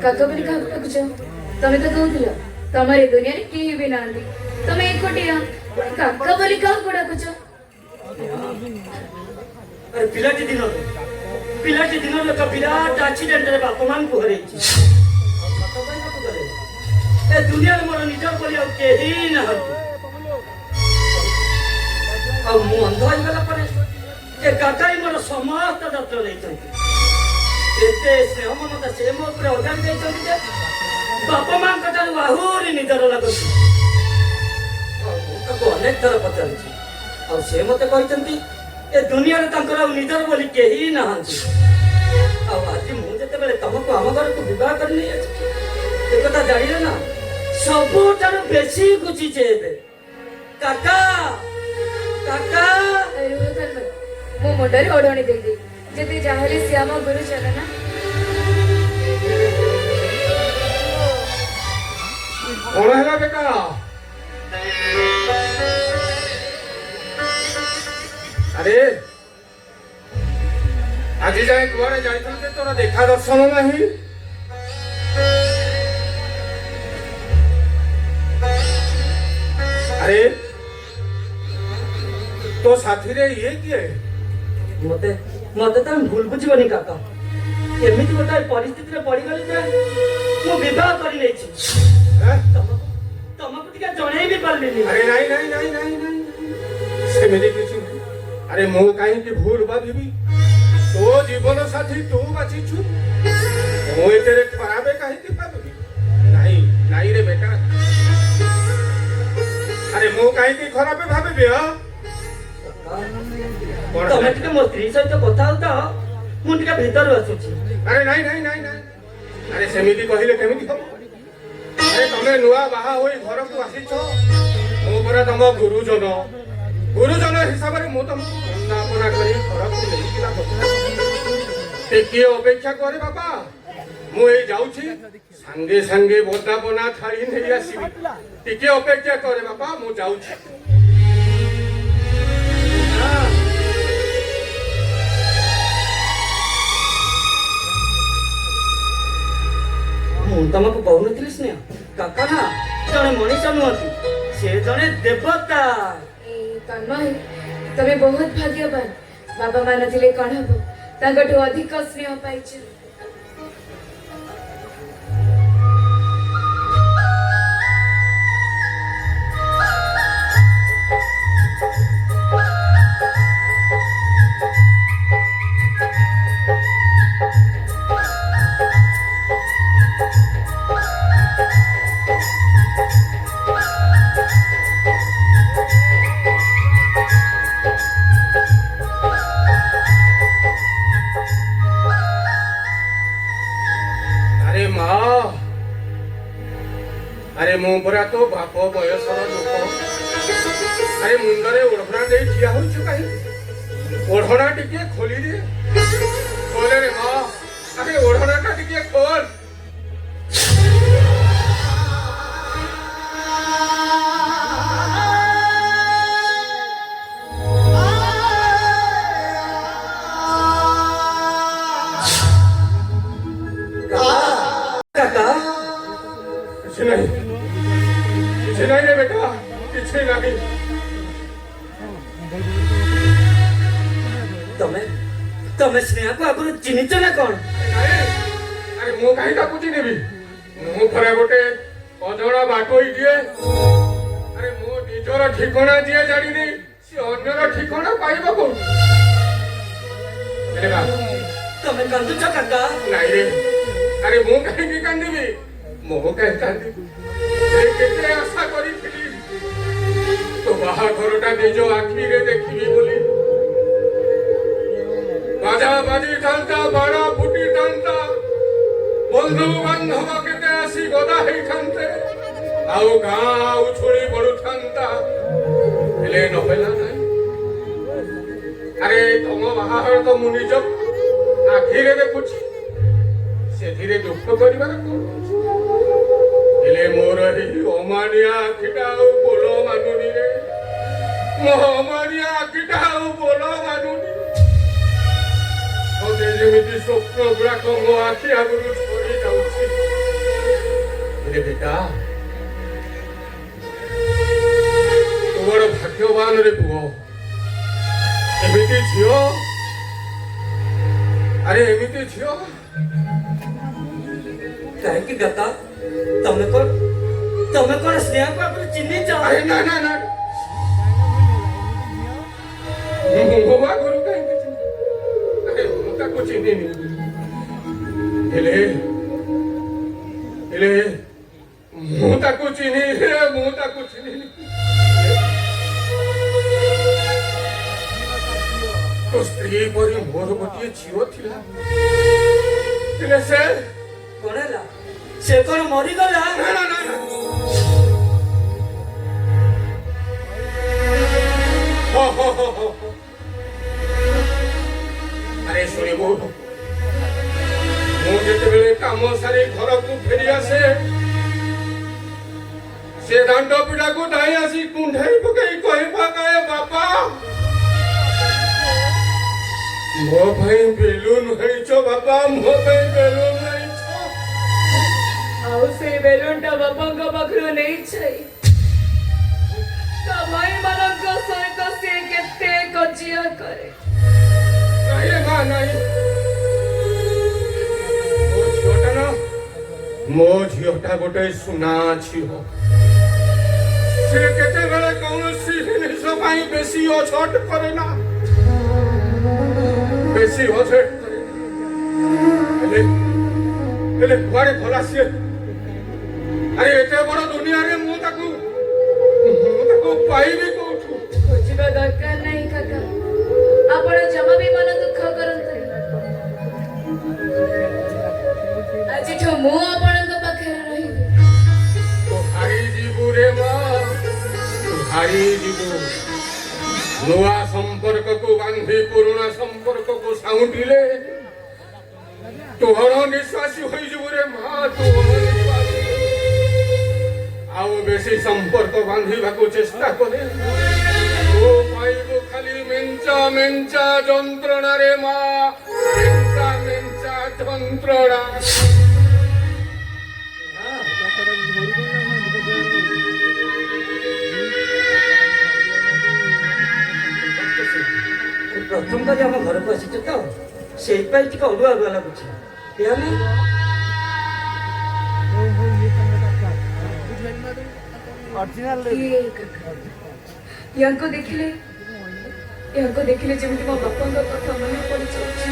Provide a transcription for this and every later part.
काका बोली काका डाकुछ तमे तो कहउथिल तमरे दुनिया रे केही भी नांदी तमे एकोटिया काका बोली काका डाकुछ अरे पिलाटी दिन लोक विराट एक्सीडेंट रे बाप मान को हरेछि ए दुनिया रे मोर निजर बोली आ केही न हरती आ मु अंध होई गला परे ए काका ही मोर समस्त दत्त लेछन्ति एते से ममता से मो पर अजान देछन्ति जे बाप मान कथा आहुरी निजर लागुछि को अनेक थर पचारछि आ से मते कहितन्ति ए दुनिया रे तंकर निजर बोली केही नहंती आ आज मु जते बेले तमको हम घर को विवाह करनी अछि ए कथा जानिले ना सबुठार बेसी गुची जेबे काका काका रुह कर मो मुंडरे ओढणी दे दे जते जाहले श्याम गुरु चलना कौन है बेटा अरे आज जाए कुआरे जाइथन तोरा देखा दर्शन नहीं अरे तो साथी रे ये किए मते मते त भूल बुझिबनी काका एमिति गोटा परिस्थिति रे पड़ी गली जे मु विवाह करि नै छी तमको टिका जणै भी पारलिनी अरे नहीं सेमेरी किछु अरे मो काहे की भूल भाभी तो जीवन साथी तू बाची छु मो तेरे खराबे काहे की भाभी नहीं रे बेटा अरे मो काहे की खराबे भाभी हां तमे टिके मो स्त्री सहित कथा होता मु टिके भीतर आसुची अरे नहीं अरे सेमिति कहिले केमिति हो अरे तमे नुआ बाहा होई घर को आसी छ मो परा तम गुरुजन हिसाब रे मो तम अपना करी घर को लेई किला कथा टिके अपेक्षा करे बाबा मु ए जाउछी संगे संगे बोदा बना थाली नै आसीबी टिके अपेक्षा करे बाबा मु जाउछी तमको कहूनथिली स्नेह काका ना जने मनीषा नुहति से जने देवता तन्मय तमे बहुत भाग्यवान बाबा मानथिले कण हबो ताकटो अधिक स्नेह पाइछ अरे मो परा तो बाप बयसर लोक अरे मुंडरे ओढ़ना दे ठिया होइछु काहे ओढ़ना टिके खोली दे खोले रे मां अरे ओढ़ना का टिके खोल नहीं रे बेटा पीछे नहीं तमे स्नेहा को आगु चिन्हिच ना कौन अरे मो काहे का चिन्हिबी मो परा गोटे अजणा बाटोई दिए अरे मो निजर ठिकाना दिए जानी नहीं से अन्यर ठिकाना पाइबा को अरे बा तमे कांदुच काका नहीं रे अरे मो काहे की कांदिबी मो काहे कांदिबी केते आशा करिथिली तो बाहाघरटा निज आखि रे देखिबी बोली बाजा बाजी थांता बाड़ा फुटी थांता बंधु बांधव केते आसी गदा हेई थांते आउ गाँ उछुड़ी पड़ू थांता हेले न होला नाही ଆରେ ତମ ବାହାଘର ତ ମୁଁ ନିଜ ଆଖିରେ ଦେଖୁଛି, ସେଥିରେ ଦୁଃଖ କରିବାର କଣ ଅଛି? ହେଲେ ମୋର ଏହି ଅମାନିଆ ଆଖିଟା ଆଉ ବୋଲ ମାନୁନି ରେ, ମୋ ଅମାନିଆ ଆଖିଟା ଆଉ ବୋଲ ମାନୁନି। ମୋତେ ଯେମିତି ସ୍ୱପ୍ନ ଗୁଡାକ ମୋ ଆଖି ଆଗରୁ ଝରି ଯାଉଛି। ହେଲେ ବେଟା, ତୁ ବଡ଼ ଭାଗ୍ୟବାନ ରେ ପୁଅ, ଏମିତି ଝିଅ, ଆରେ ଏମିତି ଝିଅ। କାହିଁକି ଦାଦା, ତମେ କଣ ସ୍ନେହକୁ ଆପଣ ଚିହ୍ନିଛ? ଆରେ ନା ନା ନା, ମୁଁ ଆଗରୁ କାହିଁକି ଚିହ୍ନି? ଆରେ ମୁଁ ତାକୁ ଚିହ୍ନିନି। ହେଲେ ମୁଁ ତାକୁ ଚିହ୍ନିନି, ମୁଁ ତାକୁ ଚିହ୍ନିନି। ତୋ ସ୍ତ୍ରୀ ପରି ମୋର ଗୋଟିଏ ଝିଅ ଥିଲା, ହେଲେ ସେ କଣ ହେଲା? ସେ କଣ ମରିଗଲା? ନା ନା ନା ନା। ହୋ ହୋ ହୋ ହୋ। ଆରେ ଶୁଣିବୁ, ମୁଁ ଯେତେବେଳେ କାମ ସାରି ଘରକୁ ଫେରି ଆସେ, ସେ ଦାଣ୍ଡ ପିଠାକୁ ଧାଇଁ ଆସି କୁଣ୍ଢେଇ ପକେଇ କହି ପକାଏ, ବାପା ମୋ ପାଇଁ ବେଲୁନ ହେଇଛ, ବାପା ମୋ ପାଇଁ ବେଲୁନ ହେଇଛ। ଆଉ ସେ ବେଲୁନଟା ବାପାଙ୍କ ପାଖରୁ ନେଇଛେ ତା ଭାଇମାନଙ୍କ ସହିତ ସେ କେତେ କଜିଆ କରେ। ନାଇଁ ମା ନାଇଁ, ମୋ ଝିଅଟା ଗୋଟେ ସୁନା ଝିଅ। ସେ କେତେବେଳେ କୌଣସି ଜିନିଷ ପାଇଁ ବେଶୀ ଅଝଟ କରେ ନା, ବେଶୀ ଅଝଟ କରେ। ହେଲେ କୁଆଡେ ଭଲା ସିଏ? ଆରେ ଏତେ ବଡ ଦୁନିଆରେ ମୁଁ ତାକୁ ପାଇବି କୋଉଠୁ? ଖୋଜିବା ଦରକାର ନାହିଁ କାକା, ଆପଣ ଜମା ବି ମନ ଦୁଃଖ କରନ୍ତୁ। ଆଜିଠୁ ମୁଁ ଆପଣଙ୍କ ପାଖରେ ରହିବି। ତୁ ହାରି ଯିବୁ ରେ ମା, ତୁ ହାରି ଯିବୁ। ନୂଆ ସମ୍ପର୍କକୁ ବାନ୍ଧି ପୁରୁଣା ସମ୍ପର୍କକୁ ସାଉଁଟିଲେ ତୁ ଅଣନିଶ୍ୱାସୀ ହୋଇଯିବୁ ରେ ମା, ତୁ ଅଣନିଶ୍ୱାସୀ। ଆଉ ବେଶୀ ସମ୍ପର୍କ ବାନ୍ଧିବାକୁ ଚେଷ୍ଟା କରେ, ତୁ ପାଇବୁ ଖାଲି ମେଞ୍ଚା ମେଞ୍ଚା ଯନ୍ତ୍ରଣା ରେ ମା, ମେଞ୍ଚା ମେଞ୍ଚା ଯନ୍ତ୍ରଣା। ପ୍ରଥମ କରି ଆମ ଘରକୁ ଆସିଛ ତ, ସେଇଥିପାଇଁ ଟିକେ ଅଡୁଆ ଅଡୁଆ ଲାଗୁଛି। ୟାଙ୍କୁ ଦେଖିଲେ ଯେମିତି ମୋ ବାପାଙ୍କ କଥା ମନେ ପଡିଯାଉଛି।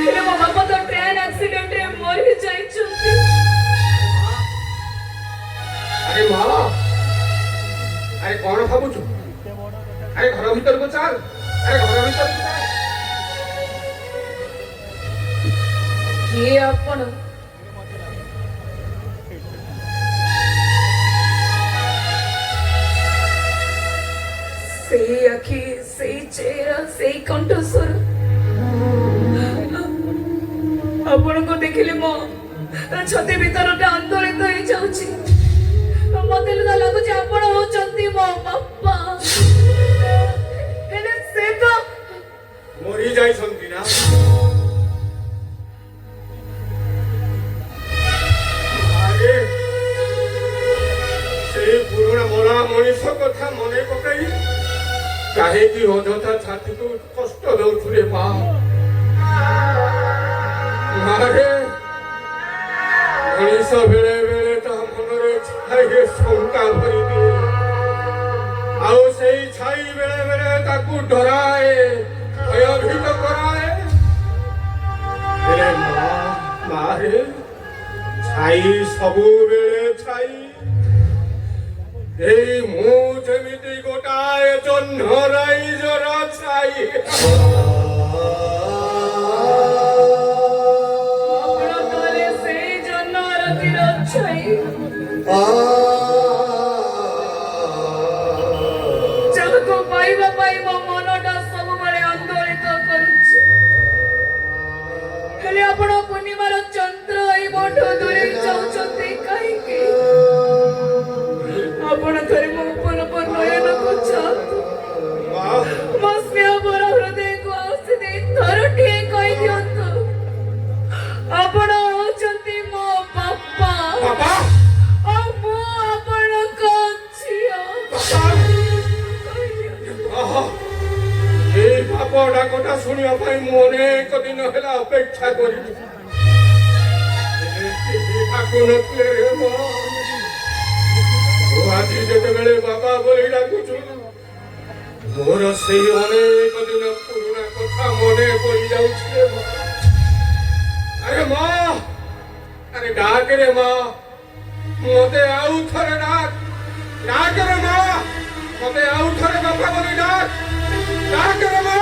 ହେଲେ ମୋ ବାପା ତ ଟ୍ରେନ ଆକ୍ସିଡେଣ୍ଟରେ ମରି ଯାଇଛନ୍ତି। ଆରେ ମା, ଆରେ କଣ ଭାବୁଛୁ? ଆରେ ଘର ଭିତରକୁ ଚାଲ, ଆରେ ଘର ଭିତରକୁ ଚାଲ। କିଏ ଆପଣ? ସେଇ ଆଖି, ସେଇ ଚେହେରା, ସେଇ କଣ୍ଠସ୍ୱର। ଆପଣଙ୍କୁ ଦେଖିଲେ ମୋ ଛାତି ଭିତରଟା ଆନ୍ଦୋଳିତ ହେଇଯାଉଛି। ମତେ ଲାଗୁଛି ଆପଣ ହଉଛନ୍ତି ମୋ ବାପା। ହେଲେ ସେ ତ ମରି ଯାଇଛନ୍ତି ନା? ଆରେ ସେଇ ପୁରୁଣା ମରା ମଣିଷ କଥା ମନେ ପକାଇ କାହିଁକି ଅଯଥା ଛାତିକୁ କଷ୍ଟ ଦଉଛୁ ରେ ମା? ମାରେ, ମଣିଷ ବେଳେ ବେଳେ ତା ମନରେ ଛାଇରେ ଶଙ୍କା ଭରିଦିଏ, ଆଉ ସେଇ ଛାଇ ବେଳେ ବେଳେ ତାକୁ ଡରାଏ, ଭୟଭୀତ କରାଏ। ହେଲେ ମାରେ, ଛାଇ ସବୁବେଳେ ଛାଇ। এই ମୁଁ ଯେମିତି ଗୋଟାଏ ଜହ୍ନ ରାଇଜର ଛାଇ। ଆପଣ ତାହେଲେ ସେଇ ଜହ୍ନ ରାତିର ଛାଇ। ଯାହାକୁ ପାଇବା ପାଇଁ ମୋ ମନଟା ସବୁ ବାପ ଡାକଟା ଶୁଣିବା ପାଇଁ ମୁଁ ଅନେକ ଦିନ ହେଲା ଅପେକ୍ଷା କରିଛି। ଡାକୁ ନଥିଲେ ରେ ମା। ତୁ ଆଜି ଯେତେବେଳେ ବାବା ବୋଲି ଡାକୁଛୁ ମୋର ସେଇ ଅନେକ ଦିନ ପୁରୁଣା କଥା ମନେ ପଡ଼ିଯାଉଛି ରେ ମା। ଆରେ ମା, ଆରେ ଡାକ ରେ ମା, ମତେ ଆଉ ଥରେ ଡାକ ରେ ମା, ମତେ ଆଉ ଥରେ ବାପା ବୋଲି ଡାକ ରେ ମା।